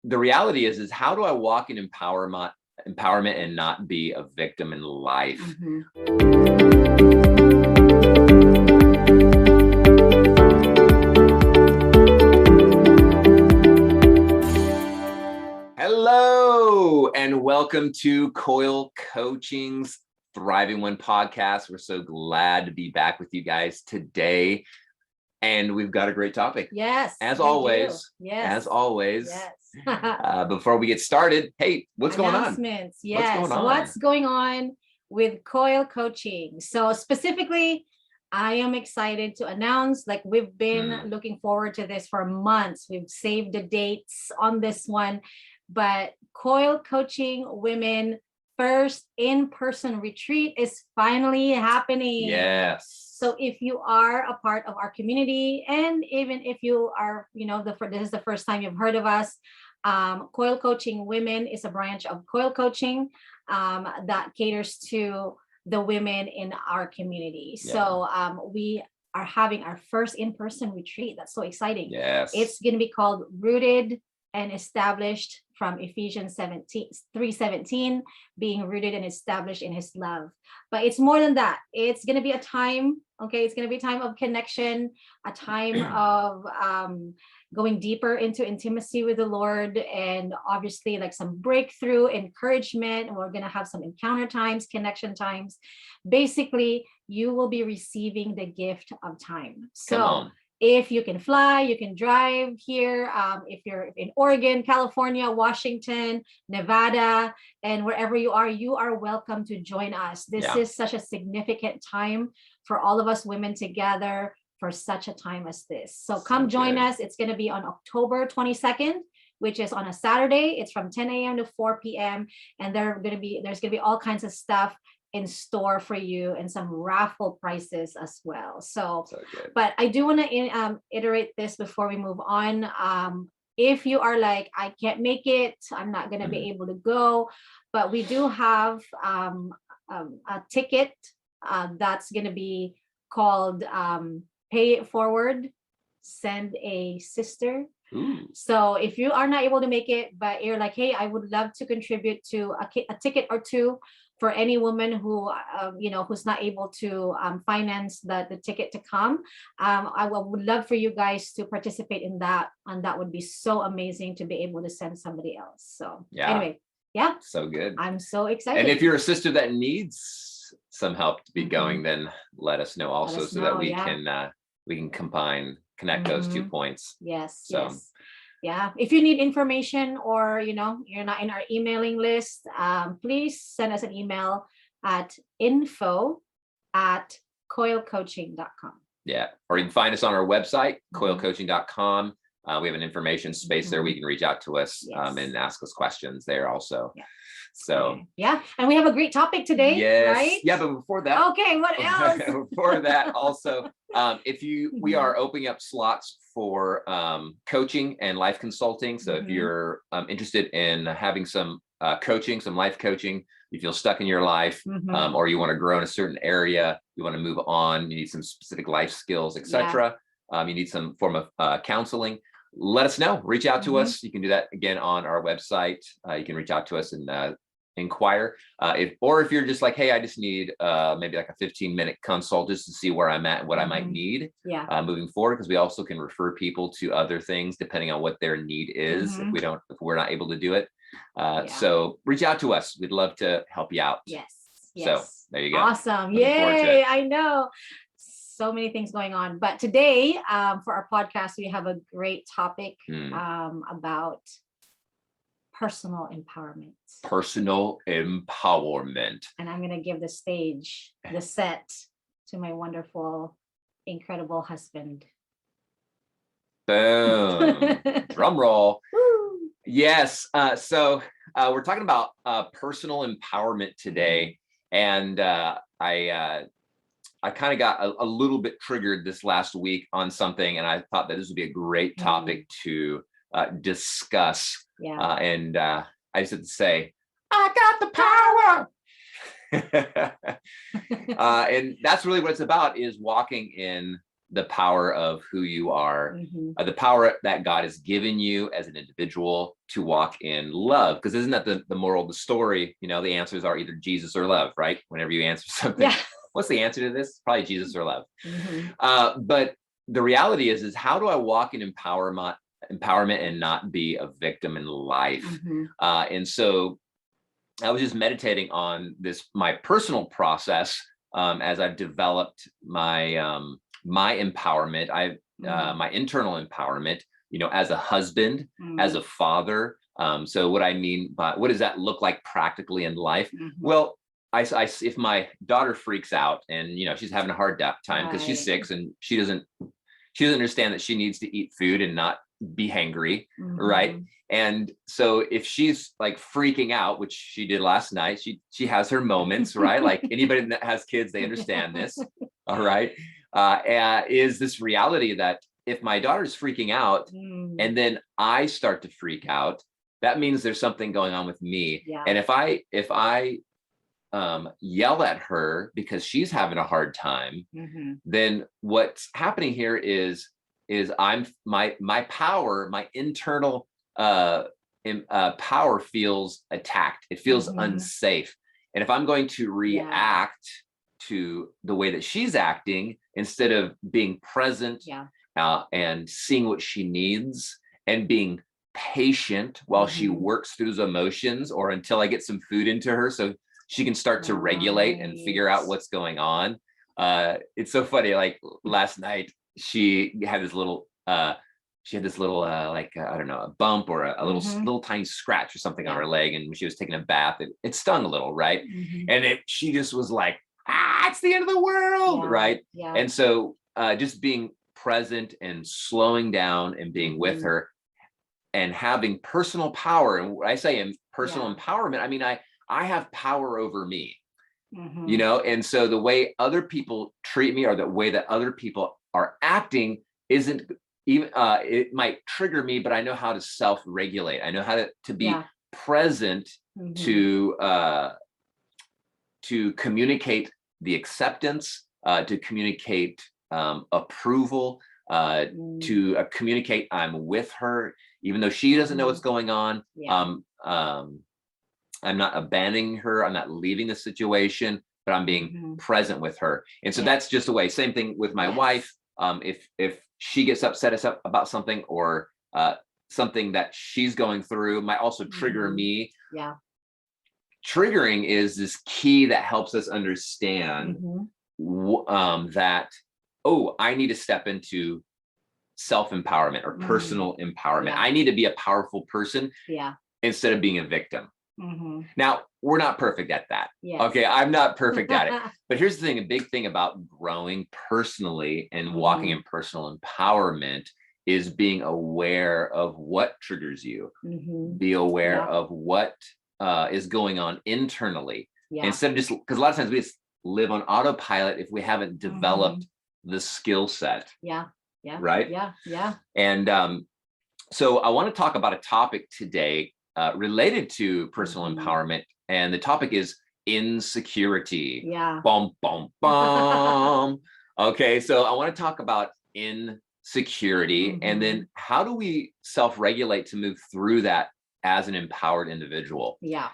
the reality is how do I walk in empowerment and not be a victim in life? Hello, and welcome to Coil Coaching's Thriving One podcast. We're so glad to be back with you guys today. And we've got a great topic. Yes. As always. Yes. As always. Yes. Before we get started, hey, what's going on? Announcements. Yes. What's going on? What's going on with Coil Coaching? So specifically, I am excited to announce, like we've been looking forward to this for months. We've saved the dates on this one, but Coil Coaching Women first in-person retreat is finally happening. Yes. So if you are a part of our community, and even if you are, this is the first time you've heard of us, Coil Coaching Women is a branch of Coil Coaching that caters to the women in our community. Yeah. So we are having our first in-person retreat. That's so exciting. Yes. It's going to be called Rooted and Established, from Ephesians 3:17, being rooted and established in his love. But it's more than that. It's going to be a time, it's going to be a time of connection, a time of going deeper into intimacy with the Lord, and obviously like some breakthrough, encouragement. And we're going to have some encounter times, connection times. Basically, you will be receiving the gift of time. So if you can fly, you can drive here. If you're in Oregon, California, Washington, Nevada, and wherever you are welcome to join us. This is such a significant time for all of us women together for such a time as this. So come join us. It's going to be on October 22nd, which is on a Saturday. It's from 10 a.m. to 4 p.m. And there's going to be all kinds of stuff in store for you, and some raffle prices as well. So but I do want to iterate this before we move on. If you are like, I can't make it, I'm not going to be able to go, but we do have a ticket that's going to be called Pay It Forward, Send a Sister. So if you are not able to make it, but you're like, hey, I would love to contribute to a ticket or two for any woman who, who's not able to finance the ticket to come. I would love for you guys to participate in that. And that would be so amazing to be able to send somebody else. So anyway, so good. I'm so excited. And if you're a sister that needs some help to be going, then let us know also, so that we can connect those 2 points. Yes. So. Yes. Yeah. If you need information, or, you're not in our emailing list, please send us an email at info@coilcoaching.com. Yeah. Or you can find us on our website, coilcoaching.com. We have an information space there. We can reach out to us and ask us questions there also. Yeah. So and we have a great topic today, right? Yeah, but before that, what else? Before that, also, we are opening up slots for coaching and life consulting. So if you're interested in having some coaching, some life coaching, you feel stuck in your life, or you want to grow in a certain area, you want to move on, you need some specific life skills, etc. You need some form of counseling. Let us know. Reach out to us. You can do that again on our website. You can reach out to us and inquire. If you're just like, hey, I just need maybe like a 15-minute consult just to see where I'm at and what I might need moving forward, because we also can refer people to other things depending on what their need is if we're not able to do it. So reach out to us. We'd love to help you out. Yes. So there you go. Awesome. Yay. I know. So many things going on. But today, for our podcast, we have a great topic about personal empowerment. Personal empowerment. And I'm going to give the set to my wonderful, incredible husband. Boom. Drum roll. Woo. Yes. So we're talking about personal empowerment today. And I kind of got a little bit triggered this last week on something, and I thought that this would be a great topic to discuss. And I just had to say, I got the power. And that's really what it's about, is walking in the power of who you are, Mm-hmm. the power that God has given you as an individual to walk in love. Because isn't that the moral of the story? You know, the answers are either Jesus or love, right? Whenever you answer something, Yeah. what's the answer to this? Probably Jesus or love. Mm-hmm. But the reality is how do I walk in empowerment and not be a victim in life? Mm-hmm. And so I was just meditating on this, my personal process, as I've developed my empowerment, Mm-hmm. my internal empowerment, you know, as a husband, as Mm-hmm. a father. So what I mean by what does that look like practically in life? Mm-hmm. Well, if my daughter freaks out and you know she's having a hard time because she's Right. 6 and she doesn't understand that she needs to eat food and not be hangry, right? Mm-hmm. And so if she's like freaking out, which she did last night, she has her moments, right? Like anybody that has kids, they understand this. All right. Is this reality that if my daughter's freaking out Mm. and then I start to freak out, that means there's something going on with me. Yeah. And if I yell at her because she's having a hard time, Mm-hmm. then what's happening here is I'm my power, my internal power feels attacked. It feels Mm-hmm. unsafe. And if I'm going to Yeah. react to the way that she's acting instead of being present, Yeah. and seeing what she needs and being patient while she Mm-hmm. works through those emotions or until I get some food into her so she can start to regulate and Right. figure out what's going on. It's so funny. Like last night, she had this little like I don't know, a bump or a little Mm-hmm. little tiny scratch or something on Yeah. her leg, and when she was taking a bath, it stung a little, right? Mm-hmm. And she just was like, it's the end of the world, Yeah. right? Yeah. And so just being present and slowing down and being with Mm-hmm. her and having personal power. And when I say personal Yeah. empowerment, I mean I have power over me, you Mm-hmm. know. And so the way other people treat me or the way that other people are acting isn't even it might trigger me, but I know how to self-regulate. I know how to be Yeah. present Mm-hmm. to communicate the acceptance, to communicate approval, Mm. to communicate I'm with her, even though she doesn't know Mm-hmm. what's going on. Yeah. I'm not abandoning her. I'm not leaving the situation, but I'm being Mm-hmm. present with her. And so Yeah. that's just a way. Same thing with my wife. Yes. If she gets upset about something or something that she's going through, might also trigger Mm-hmm. me. Yeah. Triggering is this key that helps us understand Mm-hmm. that, oh, I need to step into self-empowerment or Mm. personal empowerment. Yeah. I need to be a powerful person Yeah. instead of being a victim. Mm-hmm. Now, we're not perfect at that. Yes. Okay, I'm not perfect at it. But here's the thing, a big thing about growing personally and walking Mm-hmm. in personal empowerment is being aware of what triggers you. Mm-hmm. Be aware Yeah. of what is going on internally. Yeah. Instead of just, because a lot of times we just live on autopilot if we haven't Mm-hmm. developed the skill set, Yeah. Yeah. right? Yeah. Yeah. And so I want to talk about a topic today related to personal Mm-hmm. empowerment. And the topic is insecurity. Yeah. Bum, bum, bum. Okay, so I want to talk about insecurity and Mm-hmm. then how do we self-regulate to move through that as an empowered individual? Yeah.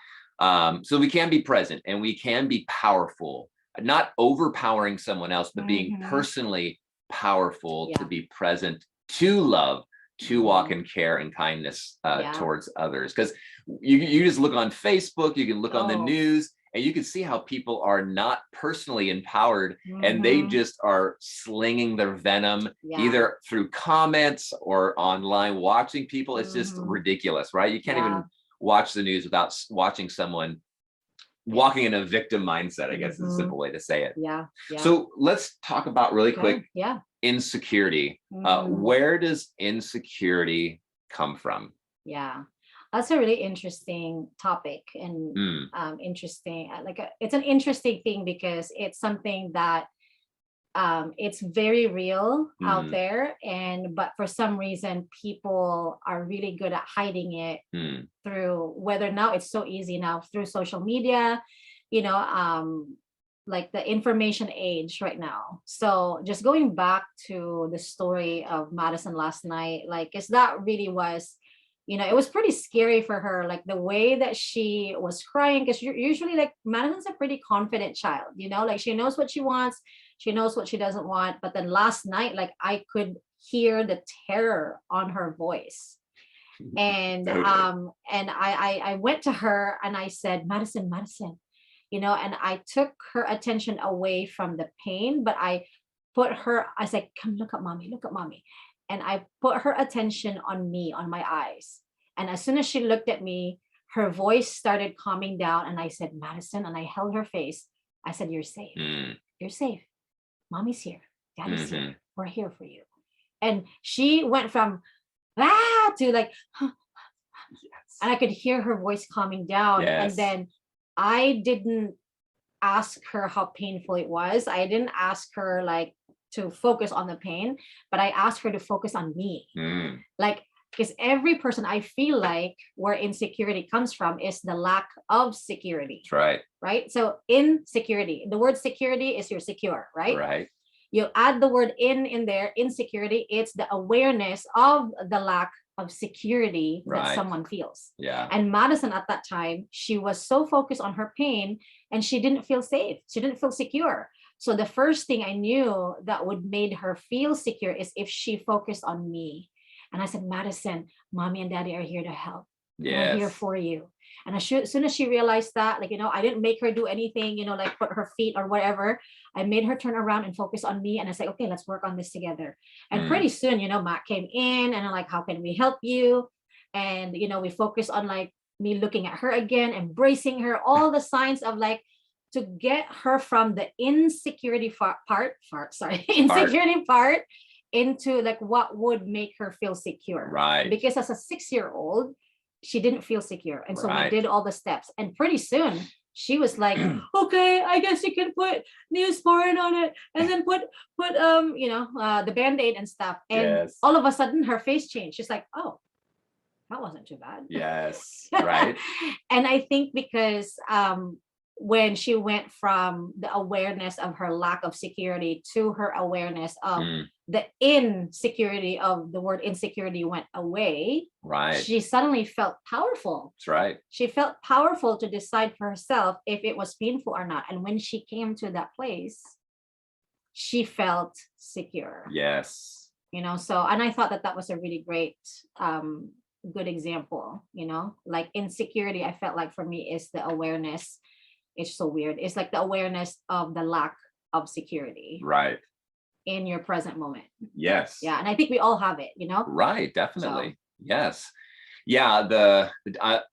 So we can be present and we can be powerful, not overpowering someone else, but being Mm-hmm. personally powerful to Yeah. be present, to love, to walk Mm-hmm. in care and kindness Yeah. towards others. Because you just look on Facebook, you can look on the Oh. news, and you can see how people are not personally empowered and they Mm-hmm. just are slinging their venom Yeah. either through comments or online watching people. It's just Mm-hmm. ridiculous, right? You can't Yeah. even watch the news without watching someone walking in a victim mindset, I guess is a Mm-hmm. simple way to say it. Yeah. Yeah. So let's talk about really Okay. quick Yeah. insecurity. Mm. Where does insecurity come from? Yeah. That's a really interesting topic and Mm, interesting it's an interesting thing because it's something that it's very real out mm, there, and but for some reason people are really good at hiding it mm, through, whether now it's so easy now through social media, you know, like the information age right now. So just going back to the story of Madison last night, like, is that really was, it was pretty scary for her, like the way that she was crying, because usually like Madison's a pretty confident child, like she knows what she wants, she knows what she doesn't want. But then last night, like I could hear the terror on her voice. And Totally. and I went to her and I said, Madison, Madison, and I took her attention away from the pain, but I said, come look at mommy, look at mommy. And I put her attention on me, on my eyes. And as soon as she looked at me, her voice started calming down. And I said, Madison, and I held her face. I said, you're safe. Mm. You're safe. Mommy's here. Daddy's Mhm. here. We're here for you. And she went from to like, Yes. and I could hear her voice calming down. And Yes. then I didn't ask her how painful it was. I didn't ask her like to focus on the pain, but I asked her to focus on me. Mm. Like, because every person, I feel like where insecurity comes from is the lack of security, That's right. right? So insecurity, the word security is you're secure, right? Right. You add the word in there, insecurity, it's the awareness of the lack of security that Right. someone feels. Yeah. And Madison at that time, she was so focused on her pain and she didn't feel safe. She didn't feel secure. So the first thing I knew that would made her feel secure is if she focused on me. And I said, Madison, mommy and daddy are here to help. We're here Yes. for you. And as soon as she realized that, like, I didn't make her do anything, like put her feet or whatever. I made her turn around and focus on me. And I said, okay, let's work on this together. And pretty soon, Matt came in and I'm like, how can we help you? And, we focus on like me looking at her again, embracing her, all the signs of like, to get her from the insecurity insecurity part into like what would make her feel secure. Right. Because as a 6-year-old, she didn't feel secure. And so we Right. did all the steps. And pretty soon she was like, okay, I guess you can put Neosporin on it and then put the Band-Aid and stuff. And Yes. all of a sudden her face changed. She's like, oh, that wasn't too bad. Yes. Right. And I think because when she went from the awareness of her lack of security to her awareness of the insecurity of the word insecurity went away, Right. she suddenly felt powerful. That's right. She felt powerful to decide for herself if it was painful or not. And when she came to that place, she felt secure. Yes. So, and I thought that was a really great good example. Like insecurity, I felt like for me is the awareness. It's so weird. It's like the awareness of the lack of security Right. in your present moment. Yes. Yeah. And I think we all have it, Right. Definitely. Yes. Yeah.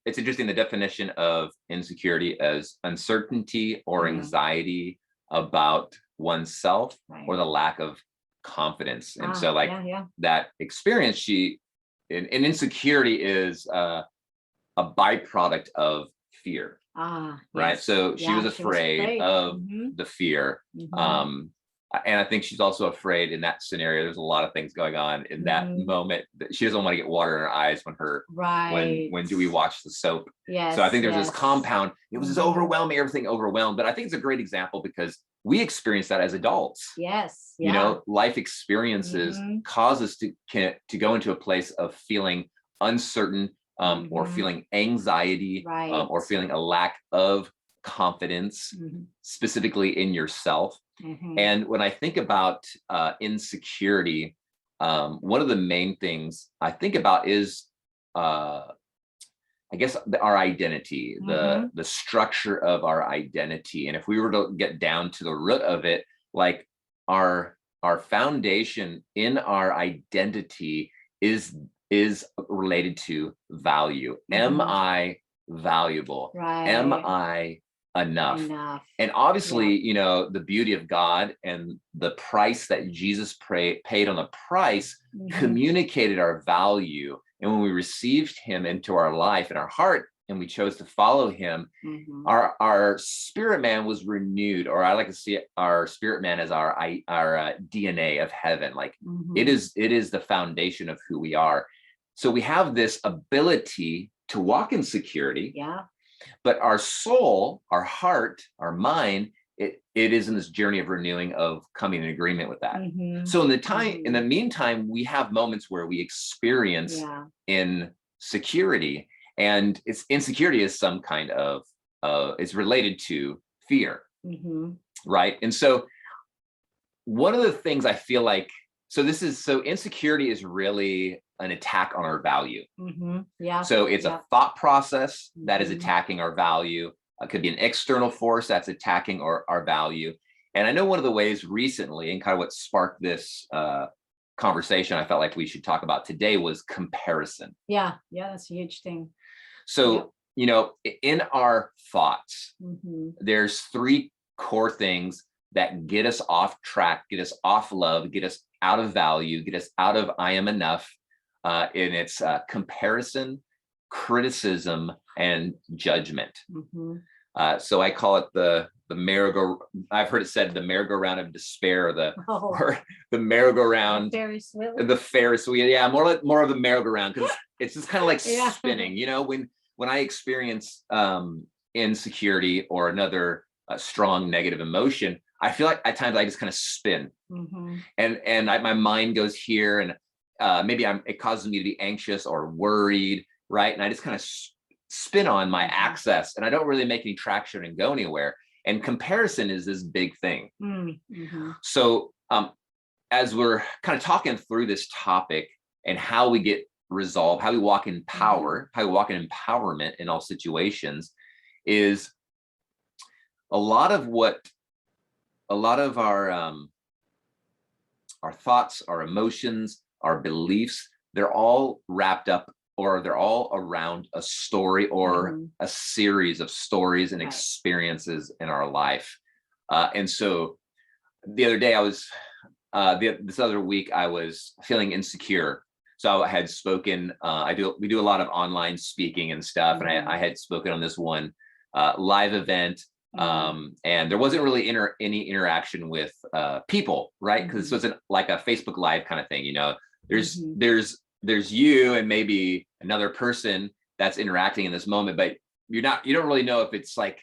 It's interesting, the definition of insecurity as uncertainty or anxiety about oneself, Right. or the lack of confidence. And so like yeah. that experience, and insecurity is a byproduct of fear. Right. Yes. So she was afraid of the fear. And I think she's also afraid in that scenario. There's a lot of things going on in that moment that she doesn't want to get water in her eyes when Dewey watched the soap. Yes. So I think there's this compound. It was just overwhelming, everything overwhelmed. But I think it's a great example because we experience that as adults. Yes. Yeah. Life experiences cause us to go into a place of feeling uncertain, or feeling anxiety, Right. Or feeling a lack of confidence, specifically in yourself. And when I think about insecurity, one of the main things I think about is, I guess, our identity, the structure of our identity. And if we were to get down to the root of it, like our foundation in our identity is related to value. Am I valuable? Right. Am I enough? And obviously, the beauty of God and the price that Jesus paid on the price communicated our value. And when we received him into our life and our heart, and we chose to follow him, our spirit man was renewed, or I like to see our spirit man as our DNA of heaven. Like it is the foundation of who we are. So we have this ability to walk in security. Yeah. But our soul, our heart, our mind it is in this journey of renewing, of coming in agreement with that. Mhm. So in the Mhm. meantime, we have moments where we experience Yeah. insecurity, and it's insecurity is some kind of is related to fear, Mhm. right? And so one of the things I feel like, so insecurity is really an attack on our value. Mhm. Yeah. So it's a Yeah. thought process that is Mhm. attacking our value. It could be an external force that's attacking our value. And I know one of the ways recently, and kind of what sparked this conversation I felt like we should talk about today, was comparison. Yeah. Yeah. That's a huge thing. Yep. So, in our thoughts, Mhm. there's three core things that get us off track, get us off love, get us out of value, get us out of I am enough. And it's comparison, criticism, and judgment. Mhm. So I call it the merry-go. I've heard it said the merry-go-round of despair, or the Oh, or the merry-go-round, Ferris wheel. the Ferris wheel. Yeah, more of the merry-go-round, because it's just kind of like Yeah. spinning. When I experience insecurity or another strong negative emotion, I feel like at times I just kind of spin, Mhm. and my mind goes here, and maybe it causes me to be anxious or worried, right? And I just kind of spin on my Mhm. axis, and I don't really make any traction and go anywhere. And comparison is this big thing. Mhm. So as we're kind of talking through this topic and how we get resolve, how we walk in power, how we walk in empowerment in all situations, is a lot of our thoughts, our emotions, our beliefs, they're all wrapped up, or they're all around a story or Mhm. a series of stories and Right. experiences in our life. And so the other day this other week, I was feeling insecure. So I had spoken, we do a lot of online speaking and stuff. And Mhm. I had spoken on this one live event. Mhm. And there wasn't really any interaction with people, right? Because this Mhm. wasn't like a Facebook Live kind of thing. There's Mhm. there's you and maybe another person that's interacting in this moment, but you don't really know if it's like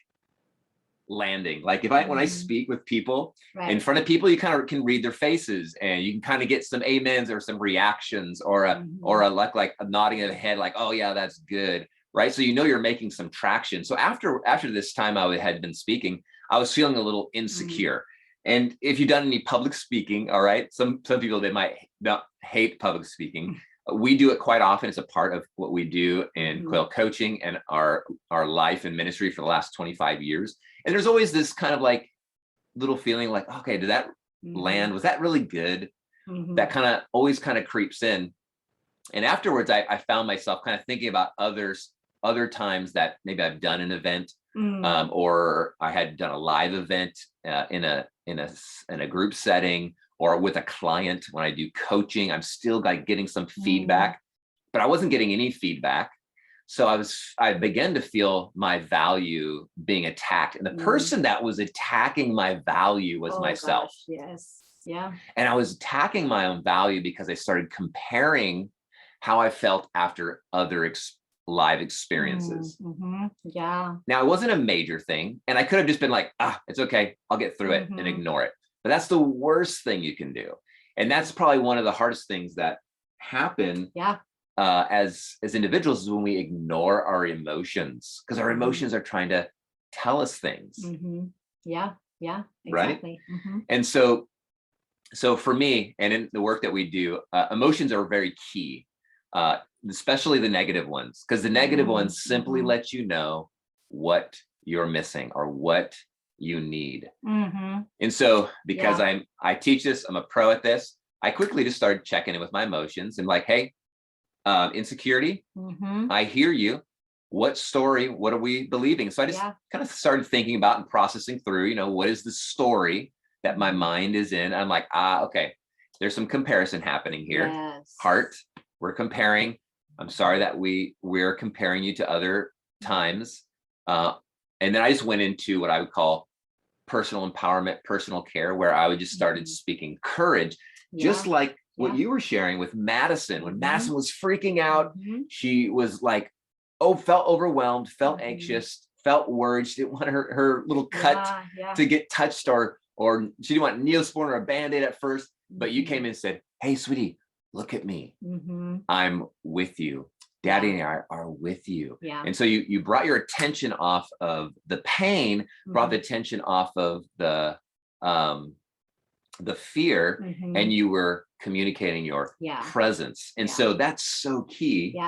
landing. Like when I Mhm. speak with people in Right. front of people, you kind of can read their faces, and you can kind of get some amens or some reactions, or Mhm. a like a nodding of the head, like, oh yeah, that's good, right? So you're making some traction. So after this time I had been speaking, I was feeling a little Mhm. insecure. And if you've done any public speaking, all right, some people, they might not hate public speaking. We do it quite often. It's a part of what we do in Mhm. Quail coaching and our life and ministry for the last 25 years. And there's always this kind of like little feeling like, okay, did that Mhm. land? Was that really good? That Mhm. kind of always kind of creeps in. And afterwards, I found myself kind of thinking about other times that maybe I've done an event, Mm. or I had done a live event in a group setting, or with a client. When I do coaching, I'm still like getting some Mm. feedback, but I wasn't getting any feedback. So I began to feel my value being attacked. And the Mm. person that was attacking my value was Oh myself. gosh. Yes. Yeah. And I was attacking my own value because I started comparing how I felt after other live experiences. Mhm. Yeah. Now, it wasn't a major thing, and I could have just been like, it's okay, I'll get through it and Mhm. ignore it. But that's the worst thing you can do. And that's probably one of the hardest things that happen Yeah. as individuals, is when we ignore our emotions, because our Mhm. emotions are trying to tell us things, Mhm. Yeah. Yeah. right? Exactly. Mhm. And so for me, and in the work that we do, emotions are very key, uh, especially the negative ones, because the negative Mhm. ones simply Mhm. let you know what you're missing or what you need. Mhm. And so, because Yeah. I teach this, I'm a pro at this, I quickly just started checking in with my emotions and like, hey, insecurity, Mhm. I hear you. What story? What are we believing? So I just Yeah. kind of started thinking about and processing through, what is the story that my Mhm. mind is in? I'm like, okay, there's some comparison happening here. Yes. Heart, we're comparing. I'm sorry that we're comparing you to other times. Uh, and then I just went into what I would call personal empowerment, personal care, where I would just started Mhm. speaking courage, just Yeah. like what Yeah. you were sharing with Madison. When Mhm. Madison was freaking out, Mhm. she was like, felt overwhelmed, felt Mhm. anxious, felt worried. She didn't want her little cut to get touched, or she didn't want Neosporin or a Band-Aid at first, but you came in and said, hey, sweetie, look at me. I'm with you. Daddy and I are with you. And so you brought your attention off of the pain, brought the attention off of the fear, and you were communicating your presence. And so that's so key.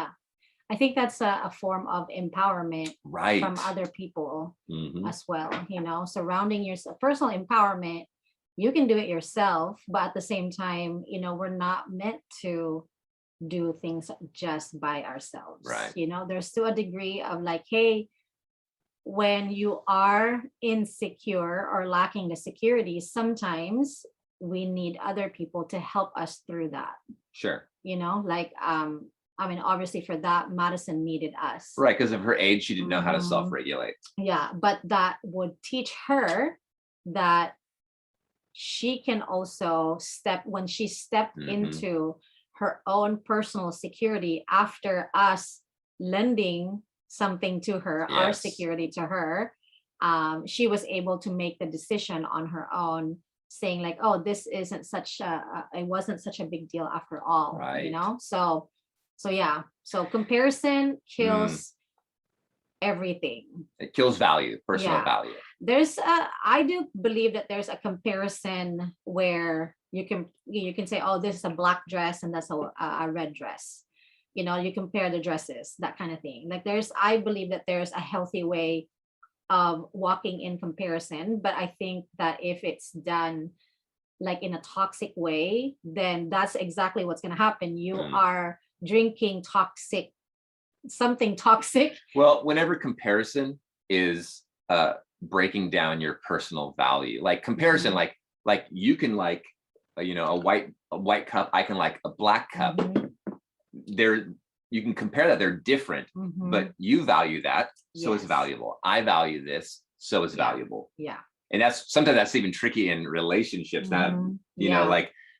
I think that's a form of empowerment right from other people as well. Surrounding yourself, personal empowerment. You can do it yourself, but at the same time, we're not meant to do things just by ourselves. Right. There's still a degree of like, hey, when you are insecure or lacking the security, sometimes we need other people to help us through that. Sure. Obviously for that, Madison needed us. Right, because of her age, she didn't know how to self-regulate. Yeah, but that would teach her that she can also when she stepped into her own personal security after us lending something to her, our security to her, she was able to make the decision on her own, saying like, oh, this isn't it wasn't such a big deal after all. Right. So comparison kills everything. It kills value, personal value. I do believe that there's a comparison where you can say, oh, this is a black dress and that's a red dress. You compare the dresses, that kind of thing. I believe that there's a healthy way of walking in comparison, but I think that if it's done like in a toxic way, then that's exactly what's going to happen. You are drinking something toxic. Well, whenever comparison is breaking down your personal value, like comparison, like you can like a white cup, I can like a black cup. You can compare that, they're different, but you value that, so it's valuable. I value this, so it's valuable. And sometimes that's even tricky in relationships. Not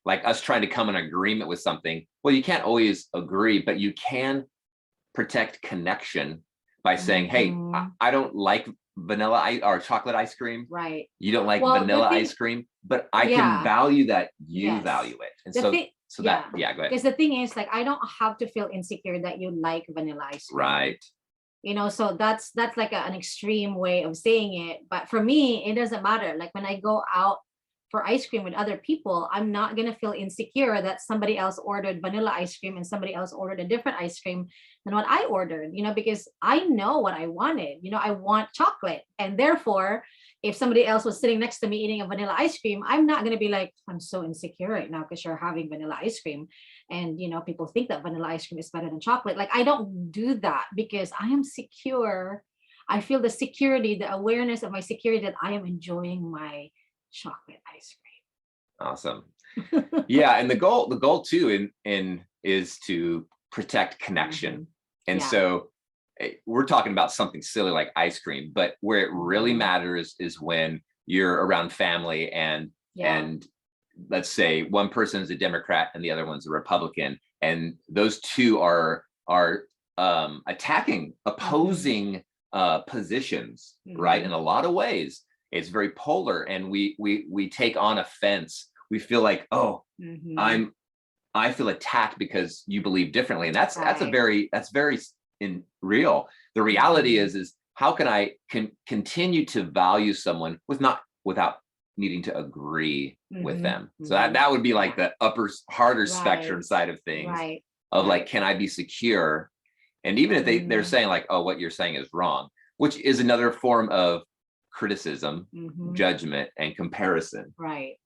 like us trying to come in agreement with something. Well, you can't always agree, but you can protect connection by saying, hey, I don't like vanilla or chocolate ice cream. Right. You don't like vanilla ice cream, but I can value that you value it. And go ahead. Because the thing is, like, I don't have to feel insecure that you like vanilla ice cream. Right. So that's like an extreme way of saying it. But for me, it doesn't matter. Like when I go out for ice cream with other people, I'm not going to feel insecure that somebody else ordered vanilla ice cream and somebody else ordered a different ice cream than what I ordered, because I know what I wanted. I want chocolate. And therefore, if somebody else was sitting next to me eating a vanilla ice cream, I'm not going to be like, I'm so insecure right now because you're having vanilla ice cream. And, people think that vanilla ice cream is better than chocolate. Like, I don't do that because I am secure. I feel the security, the awareness of my security that I am enjoying my chocolate ice cream. Awesome. Yeah. And the goal too is to protect connection. And so we're talking about something silly like ice cream, but where it really matters is when you're around family and let's say one person is a Democrat and the other one's a Republican, and those two are attacking opposing positions, right? In a lot of ways, it's very polar, and we take on offense. We feel like, oh, I feel attacked because you believe differently, and that's very real. The reality is how can I continue to value someone without needing to agree with them? So that would be like the harder spectrum side of things, like, can I be secure? And even if they're saying like, oh, what you're saying is wrong, which is another form of criticism, judgment, and comparison. Right.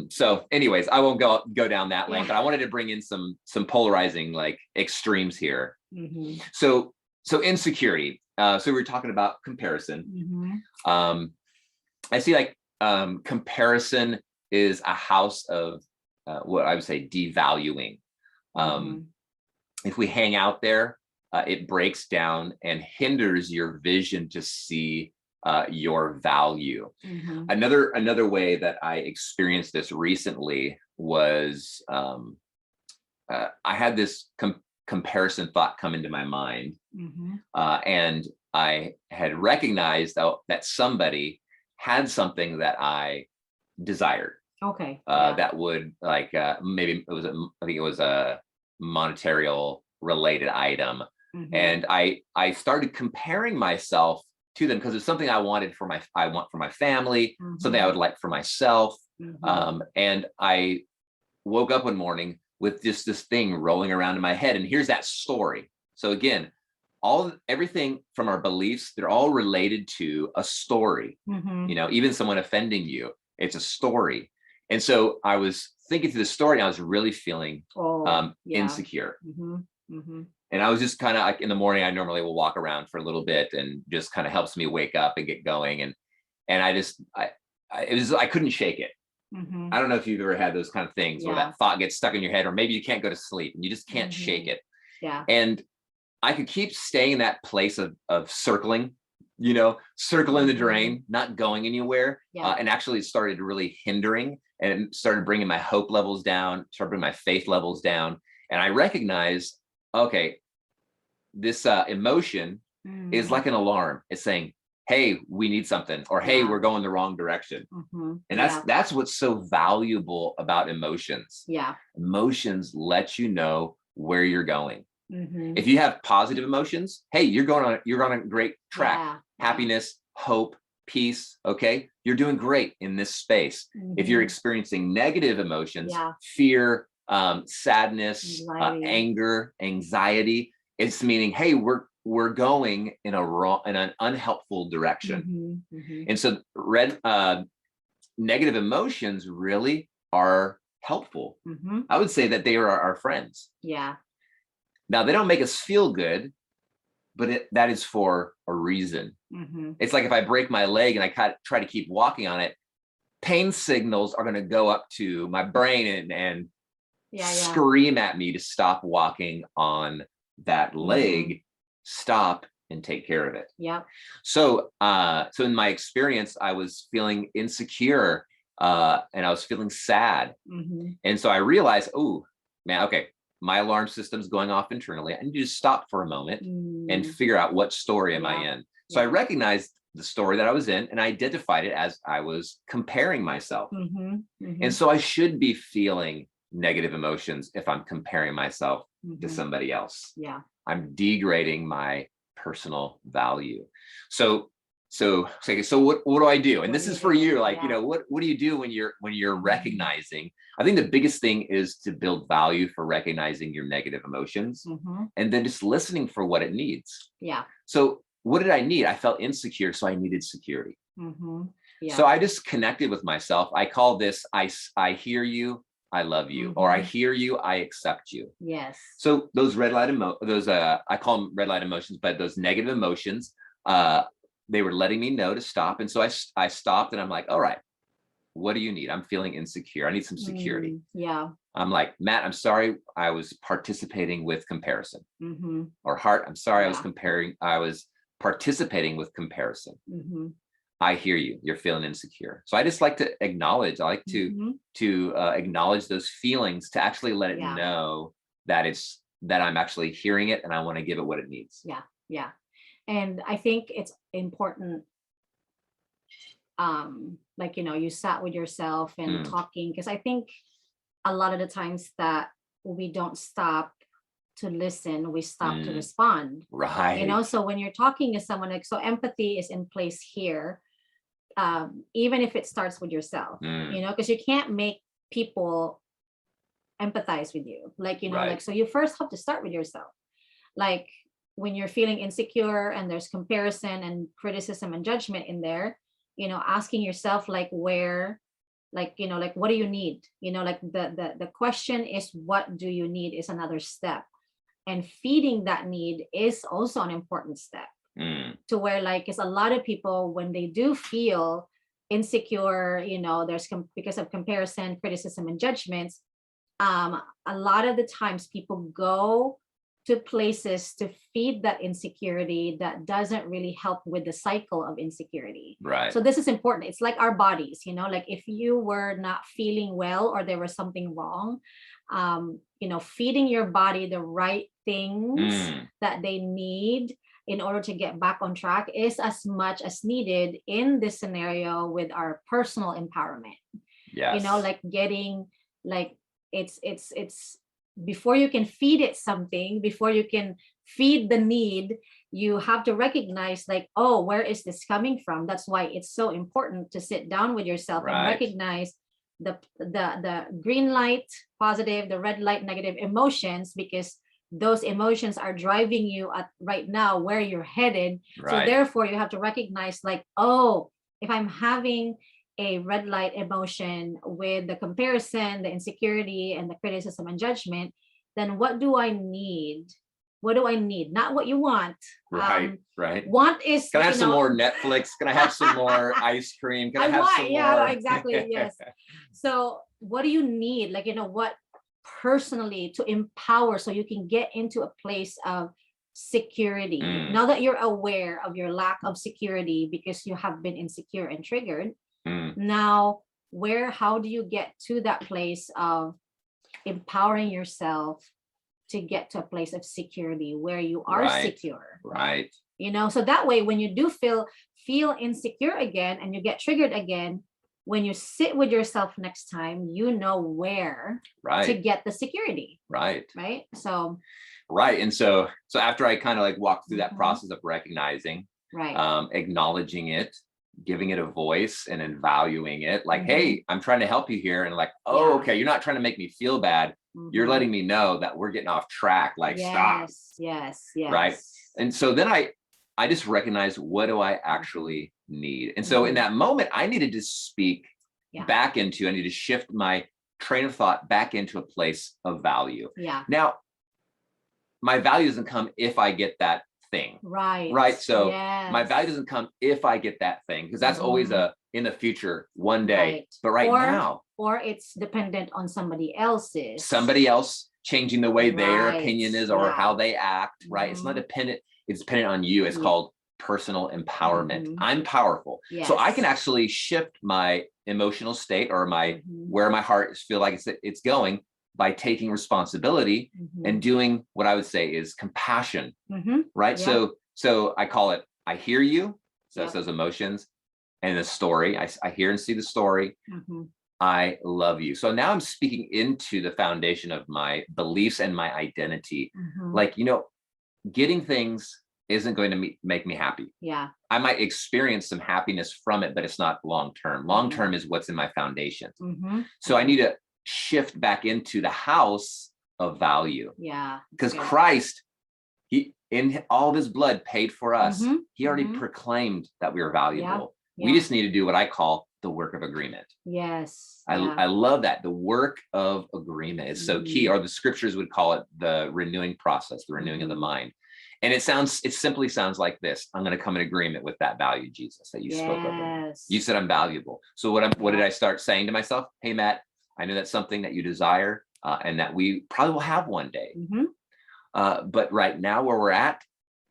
So anyways, I won't go down that lane, but I wanted to bring in some polarizing like extremes here. So insecurity. So we were talking about comparison. I see like comparison is a house of what I would say devaluing. If we hang out there, it breaks down and hinders your vision to see your value. Another way that I experienced this recently was I had this comparison thought come into my mind, and I had recognized that somebody had something that I desired. Okay. That would like maybe it was I think it was a monetary related item, and I started comparing myself to them because it's something I wanted for I want for my family, something I would like for myself, and I woke up one morning with just this thing rolling around in my head, and here's that story. So again, everything from our beliefs, they're all related to a story. Even someone offending you, it's a story. And so I was thinking through the story, and I was really feeling insecure. And I was just kind of like, in the morning, I normally will walk around for a little bit, and just kind of helps me wake up and get going. And I couldn't shake it. I don't know if you've ever had those kind of things where that thought gets stuck in your head, or maybe you can't go to sleep and you just can't shake it. And I could keep staying in that place of circling, circling the drain, not going anywhere. And actually it started really hindering, and it started bringing my hope levels down, started bringing my faith levels down. And I recognized, okay, this emotion is like an alarm. It's saying, hey, we need something, or hey, we're going the wrong direction. And that's what's so valuable about emotions. Emotions let you know where you're going. If you have positive emotions, hey, you're on a great track. Happiness, hope, peace. Okay, you're doing great in this space. If you're experiencing negative emotions, fear, sadness, anger, anxiety, it's meaning, hey, we're going in an unhelpful direction. And so negative emotions really are helpful. I would say that they are our friends. Now, they don't make us feel good, but that is for a reason. It's like if I break my leg and I try to keep walking on it, pain signals are going to go up to my brain and scream at me to stop walking on that leg, stop and take care of it. So in my experience, I was feeling insecure, and I was feeling sad. And so I realized, oh man, okay, my alarm system's going off internally. I need to just stop for a moment and figure out what story am I in. So I recognized the story that I was in, and I identified it as I was comparing myself. And so I should be feeling negative emotions if I'm comparing myself to somebody else. I'm degrading my personal value. So what do I do? And this is for you, like, what do you do when you're recognizing? I think the biggest thing is to build value for recognizing your negative emotions, and then just listening for what it needs. So what did I need? I felt insecure, so I needed security. So I just connected with myself. I call this, I hear you, I love you, or I hear you, I accept you. So those I call them red light emotions, but those negative emotions, they were letting me know to stop. And so I stopped, and I'm like, all right, what do you need? I'm feeling insecure. I need some security. I'm like, Matt, I'm sorry, I was participating with comparison. Or Hart, I'm sorry, I was participating with comparison. I hear you. You're feeling insecure. So I just like to acknowledge. I like to acknowledge those feelings, to actually let it know that I'm actually hearing it, and I want to give it what it needs. And I think it's important, like, you sat with yourself and talking, because I think a lot of the times that we don't stop to listen, we stop to respond. So when you're talking to someone, like, so empathy is in place here, even if it starts with yourself, because you can't make people empathize with you, like, like, so you first have to start with yourself. Like, when you're feeling insecure and there's comparison and criticism and judgment in there, asking yourself, like, where, like, like, what do you need? Like, the question is, what do you need, is another step. And feeding that need is also an important step, to where, like, because a lot of people, when they do feel insecure, there's because of comparison, criticism, and judgments, a lot of the times people go to places to feed that insecurity that doesn't really help with the cycle of insecurity. So this is important. It's like our bodies, like, if you were not feeling well, or there was something wrong, feeding your body the right things that they need, in order to get back on track is as much as needed in this scenario with our personal empowerment. Yes. Like getting, like, it's before you can feed it something, before you can feed the need, you have to recognize, like, oh, where is this coming from? That's why it's so important to sit down with yourself and Right. recognize the green light, positive, the red light, negative emotions, because those emotions are driving you at right now where you're headed. So Right. therefore you have to recognize, like, oh, if I'm having a red light emotion with the comparison, the insecurity, and the criticism and judgment, then what do I need? What do I need? Not what you want. Right. Right. Want is, Can I have some more Netflix? Can I have some more ice cream? Can I have some yeah, more? exactly. Yes. So what do you need? Like, what personally to empower so you can get into a place of security. Now that you're aware of your lack of security because you have been insecure and triggered, now how do you get to that place of empowering yourself to get to a place of security where you are secure? Right. So that way, when you do feel insecure again and you get triggered again, when you sit with yourself next time, you know where to get the security. Right. So right. And so after I kind of like walked through that process of recognizing, acknowledging it, giving it a voice, and then valuing it, like, hey, I'm trying to help you here. And like, oh, okay, you're not trying to make me feel bad. You're letting me know that we're getting off track. Like, stop. Yes. Right. And so then I just recognized, what do I actually need? And so in that moment, I needed to speak back into, I need to shift my train of thought back into a place of value. Now, my value doesn't come if I get that thing. Right. So my value doesn't come if I get that thing, because that's always in the future, one day. But now. Or it's dependent on somebody else changing the way their opinion is or how they act. Right. It's not dependent. It's dependent on you. It's called personal empowerment. I'm powerful. So I can actually shift my emotional state or my where my heart feel like it's going by taking responsibility and doing what I would say is compassion. Right. So I call it, I hear you. So that's those emotions and the story. I hear and see the story. I love you. So now I'm speaking into the foundation of my beliefs and my identity. Like, getting things isn't going to make me happy. I might experience some happiness from it, but it's not long-term. Long-term is what's in my foundation. So I need to shift back into the house of value. Because Christ, he, in all of his blood, paid for us. He already proclaimed that we are valuable. We just need to do what I call the work of agreement. I love that. The work of agreement is so key, or the scriptures would call it the renewing process, the renewing of the mind. And it simply sounds like this. I'm going to come in agreement with that value, Jesus, that you spoke of. You said I'm valuable. So what did I start saying to myself? Hey, Matt, I know that's something that you desire and that we probably will have one day. But right now where we're at,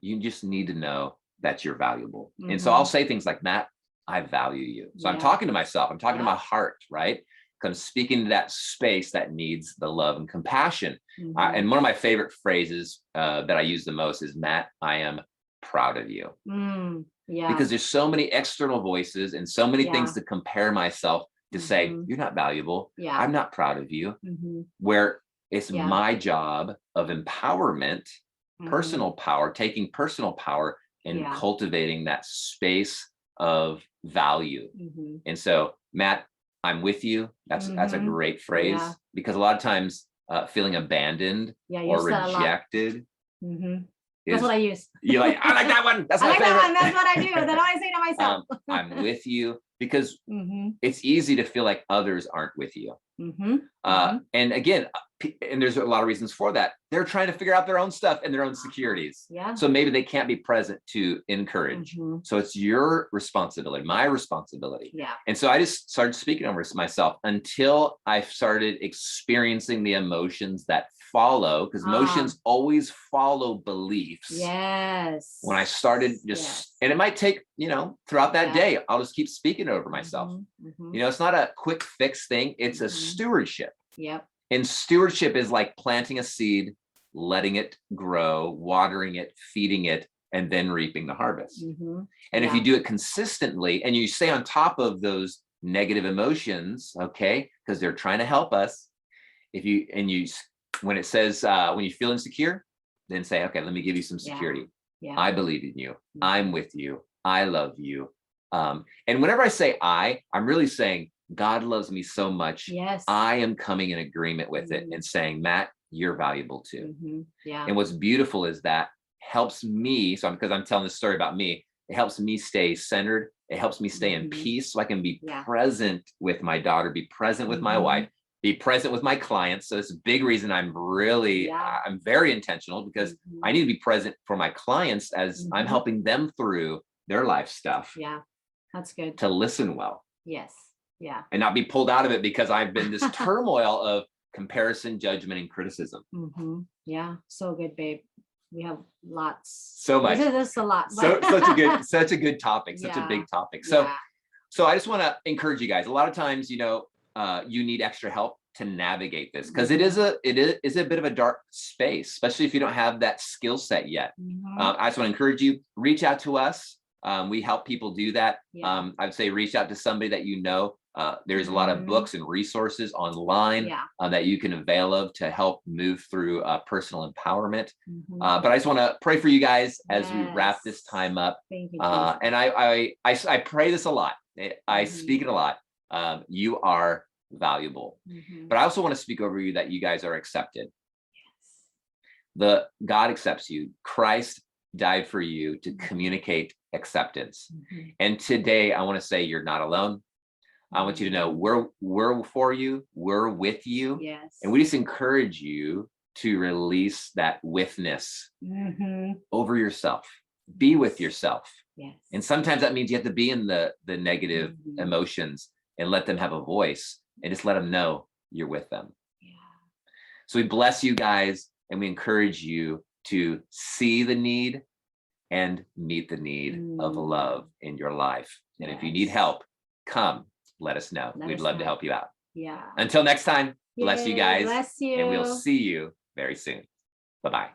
you just need to know that you're valuable. And so I'll say things like, Matt, I value you. So I'm talking to myself. I'm talking to my heart, right? Because I'm speaking to that space that needs the love and compassion. And one of my favorite phrases that I use the most is, Matt, I am proud of you. Because there's so many external voices and so many things to compare myself to say, you're not valuable. I'm not proud of you. Where it's my job of empowerment, personal power, taking personal power and cultivating that space of value. And so, Matt, I'm with you. That's a great phrase, because a lot of times feeling abandoned or rejected. That's what I use. You're like, I like that one. That's my favorite. That one. That's what I do. That's what I say to myself. I'm with you, because it's easy to feel like others aren't with you. And again, and there's a lot of reasons for that. They're trying to figure out their own stuff and their own securities. So maybe they can't be present to encourage. So it's your responsibility, my responsibility. And so I just started speaking over myself until I started experiencing the emotions that follow, because emotions always follow beliefs. When I started and it might take, throughout that day, I'll just keep speaking over myself. It's not a quick fix thing. It's a stewardship. And stewardship is like planting a seed, letting it grow, watering it, feeding it, and then reaping the harvest. And if Yeah. you do it consistently and you stay on top of those negative emotions, okay, because they're trying to help us. When it says, when you feel insecure, then say, okay, let me give you some security. Yeah. I believe in you. I'm with you. I love you. And whenever I say I'm really saying God loves me so much. Yes. I am coming in agreement with it and saying, Matt, you're valuable too. Yeah. And what's beautiful is that helps me. So because I'm telling this story about me, it helps me stay centered. It helps me stay in peace so I can be present with my daughter, be present with my wife, be present with my clients. So it's a big reason I'm very intentional, because I need to be present for my clients as I'm helping them through their life stuff. Yeah, that's good. To listen well. Yes. Yeah. And not be pulled out of it because I've been this turmoil of comparison, judgment, and criticism. Yeah, so good, babe. We have lots. So much. This is a lot. Such a good topic, such a big topic. So I just want to encourage you guys. A lot of times, you need extra help to navigate this, because it is a bit of a dark space, especially if you don't have that skill set yet. I just want to encourage you, reach out to us. We help people do that. I'd say reach out to somebody that you know. There's a lot of books and resources online that you can avail of to help move through personal empowerment. But I just want to pray for you guys as we wrap this time up. Thank you, and I pray this a lot. I speak it a lot. You are valuable. But I also want to speak over you that you guys are accepted. God accepts you. Christ died for you to communicate acceptance. And today I want to say you're not alone. I want you to know we're for you, we're with you. Yes. And we just encourage you to release that withness over yourself. Be with yourself. Yes. And sometimes that means you have to be in the negative emotions and let them have a voice, and just let them know you're with them. Yeah. So we bless you guys, and we encourage you to see the need and meet the need of love in your life. And if you need help, come, let us know. We'd love to help you out. Yeah. Until next time, bless you guys. Bless you. And we'll see you very soon. Bye-bye.